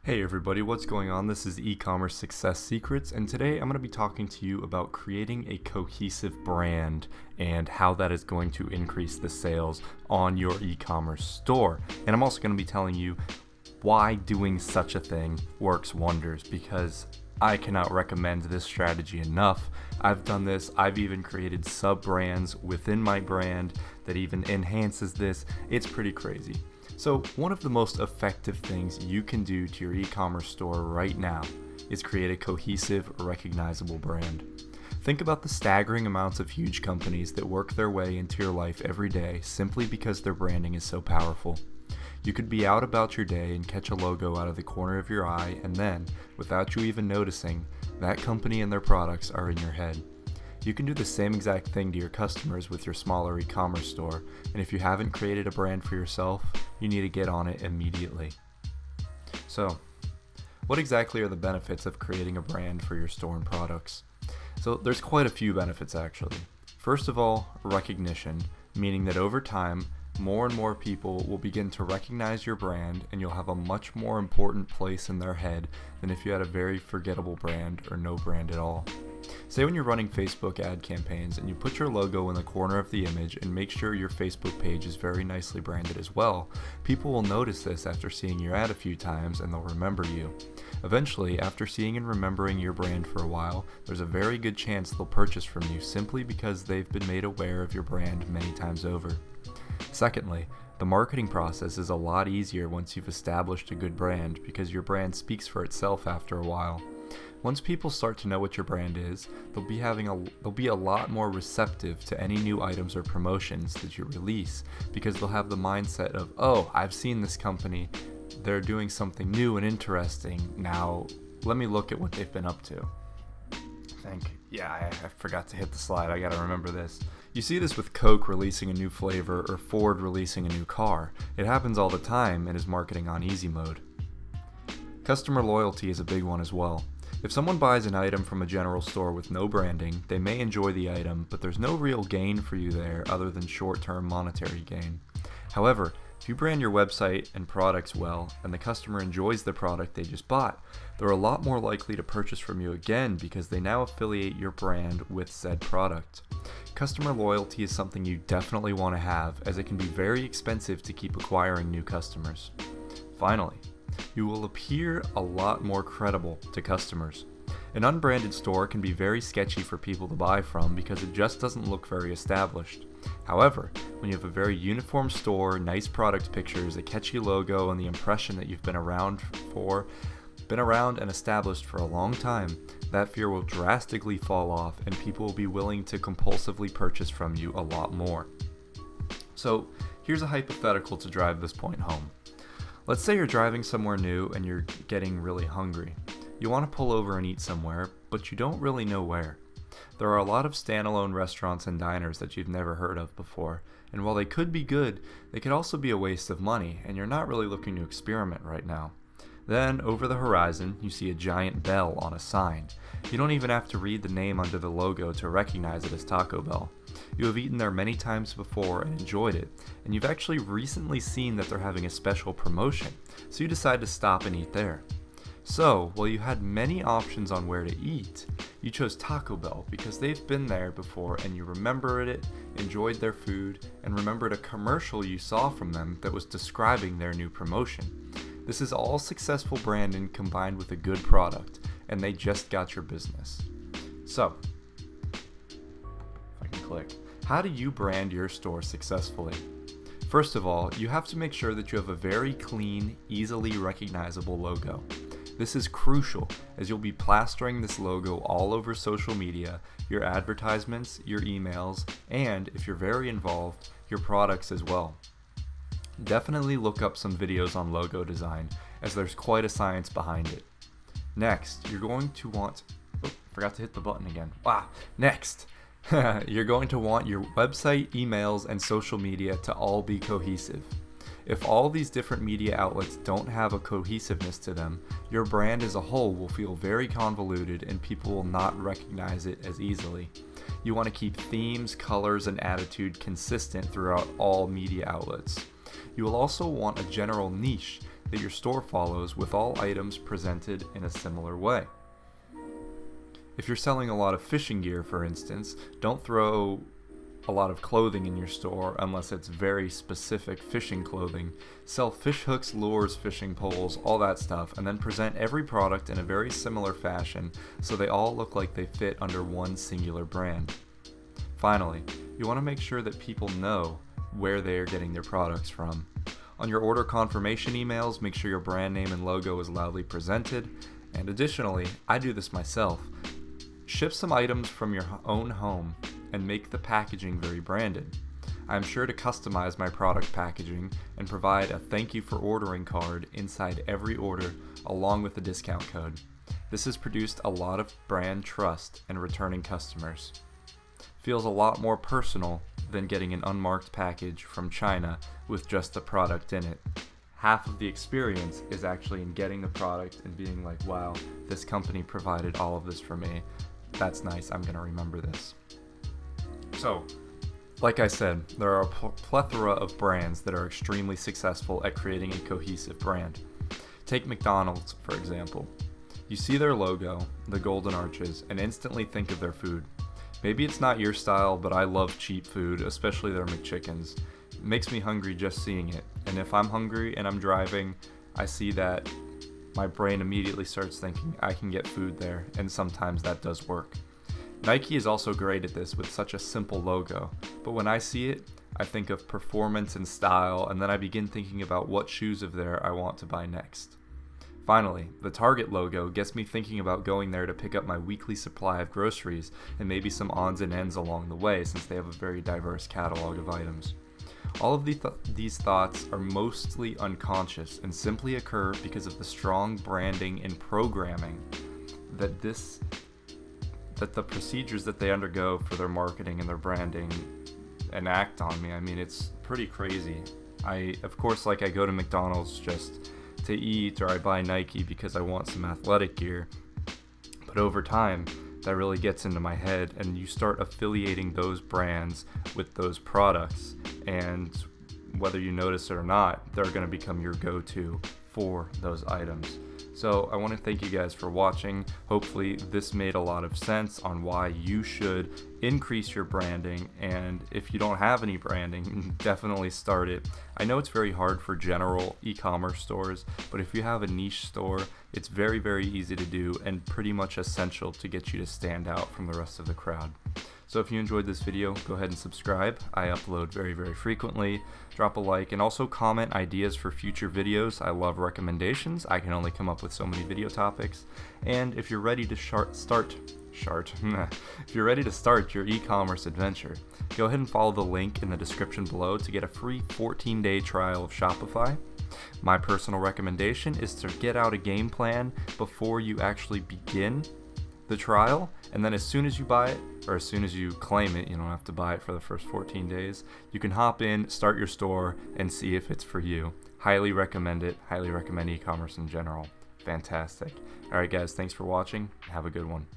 Hey everybody, what's going on? This is E-commerce Success Secrets, and today I'm going to be talking to you about creating a cohesive brand and how that is going to increase the sales on your e-commerce store. And I'm also going to be telling you why doing such a thing works wonders, because I cannot recommend this strategy enough. I've done this. I've even created sub-brands within my brand that even enhances this. It's pretty crazy. So one of the most effective things you can do to your e-commerce store right now is create a cohesive, recognizable brand. Think about the staggering amounts of huge companies that work their way into your life every day simply because their branding is so powerful. You could be out about your day and catch a logo out of the corner of your eye, and then, without you even noticing, that company and their products are in your head. You can do the same exact thing to your customers with your smaller e-commerce store, and if you haven't created a brand for yourself, you need to get on it immediately. So, what exactly are the benefits of creating a brand for your store and products? So there's quite a few benefits actually. First of all, recognition, meaning that over time, more and more people will begin to recognize your brand and you'll have a much more important place in their head than if you had a very forgettable brand or no brand at all. Say when you're running Facebook ad campaigns and you put your logo in the corner of the image and make sure your Facebook page is very nicely branded as well, people will notice this after seeing your ad a few times and they'll remember you. Eventually, after seeing and remembering your brand for a while, there's a very good chance they'll purchase from you simply because they've been made aware of your brand many times over. Secondly, the marketing process is a lot easier once you've established a good brand because your brand speaks for itself after a while. Once people start to know what your brand is, they'll be a lot more receptive to any new items or promotions that you release because they'll have the mindset of, oh, I've seen this company, they're doing something new and interesting, now let me look at what they've been up to. I forgot to hit the slide, I gotta remember this. You see this with Coke releasing a new flavor or Ford releasing a new car. It happens all the time and is marketing on easy mode. Customer loyalty is a big one as well. If someone buys an item from a general store with no branding, they may enjoy the item, but there's no real gain for you there other than short-term monetary gain. However, if you brand your website and products well, and the customer enjoys the product they just bought, they're a lot more likely to purchase from you again because they now affiliate your brand with said product. Customer loyalty is something you definitely want to have, as it can be very expensive to keep acquiring new customers. Finally, you will appear a lot more credible to customers. An unbranded store can be very sketchy for people to buy from because it just doesn't look very established. However, when you have a very uniform store, nice product pictures, a catchy logo, and the impression that you've been around and established for a long time, that fear will drastically fall off and people will be willing to compulsively purchase from you a lot more. So, here's a hypothetical to drive this point home. Let's say you're driving somewhere new and you're getting really hungry. You want to pull over and eat somewhere, but you don't really know where. There are a lot of standalone restaurants and diners that you've never heard of before, and while they could be good, they could also be a waste of money, and you're not really looking to experiment right now. Then, over the horizon, you see a giant bell on a sign. You don't even have to read the name under the logo to recognize it as Taco Bell. You have eaten there many times before and enjoyed it, and you've actually recently seen that they're having a special promotion, so you decide to stop and eat there. So, while you had many options on where to eat, you chose Taco Bell because they've been there before and you remembered it, enjoyed their food, and remembered a commercial you saw from them that was describing their new promotion. This is all successful branding combined with a good product, and they just got your business. So, if I can click, how do you brand your store successfully? First of all, you have to make sure that you have a very clean, easily recognizable logo. This is crucial as you'll be plastering this logo all over social media, your advertisements, your emails, and, if you're very involved, your products as well. Definitely look up some videos on logo design, as there's quite a science behind it. Next, you're going to want... forgot to hit the button again. Next, you're going to want your website, emails, and social media to all be cohesive. If all these different media outlets don't have a cohesiveness to them, your brand as a whole will feel very convoluted and people will not recognize it as easily. You want to keep themes, colors, and attitude consistent throughout all media outlets. You will also want a general niche that your store follows, with all items presented in a similar way. If you're selling a lot of fishing gear, for instance, don't throw a lot of clothing in your store unless it's very specific fishing clothing. Sell fish hooks, lures, fishing poles, all that stuff, and then present every product in a very similar fashion so they all look like they fit under one singular brand. Finally, you want to make sure that people know where they are getting their products from. On your order confirmation emails, make sure your brand name and logo is loudly presented. And additionally, I do this myself. Ship some items from your own home and make the packaging very branded. I am sure to customize my product packaging and provide a thank you for ordering card inside every order along with the discount code. This has produced a lot of brand trust and returning customers. Feels a lot more personal than getting an unmarked package from China with just the product in it. Half of the experience is actually in getting the product and being like, wow, this company provided all of this for me. That's nice, I'm gonna remember this. So, like I said, there are a plethora of brands that are extremely successful at creating a cohesive brand. Take McDonald's, for example. You see their logo, the golden arches, and instantly think of their food. Maybe it's not your style, but I love cheap food, especially their McChickens. It makes me hungry just seeing it, and if I'm hungry and I'm driving, I see that, my brain immediately starts thinking I can get food there, and sometimes that does work. Nike is also great at this with such a simple logo, but when I see it, I think of performance and style, and then I begin thinking about what shoes of theirs I want to buy next. Finally, the Target logo gets me thinking about going there to pick up my weekly supply of groceries and maybe some odds and ends along the way, since they have a very diverse catalog of items. All of these thoughts are mostly unconscious and simply occur because of the strong branding and programming that the procedures that they undergo for their marketing and their branding enact on me. I mean, it's pretty crazy. Of course, I go to McDonald's just to eat, or I buy Nike because I want some athletic gear. But over time, that really gets into my head, and you start affiliating those brands with those products, and whether you notice it or not, they're going to become your go-to for those items. So I want to thank you guys for watching. Hopefully this made a lot of sense on why you should increase your branding, and if you don't have any branding, definitely start it. I know it's very hard for general e-commerce stores, but if you have a niche store, it's very, very easy to do and pretty much essential to get you to stand out from the rest of the crowd. So if you enjoyed this video, go ahead and subscribe. I upload very, very frequently. Drop a like and also comment ideas for future videos. I love recommendations. I can only come up with so many video topics. And if you're ready to if you're ready to start your e-commerce adventure, go ahead and follow the link in the description below to get a free 14-day trial of Shopify. My personal recommendation is to get out a game plan before you actually begin the trial, and then as soon as you buy it, or as soon as you claim it, you don't have to buy it for the first 14 days, you can hop in, start your store, and see if it's for you. Highly recommend it. Highly recommend e-commerce in general. Fantastic. Alright guys, thanks for watching. Have a good one.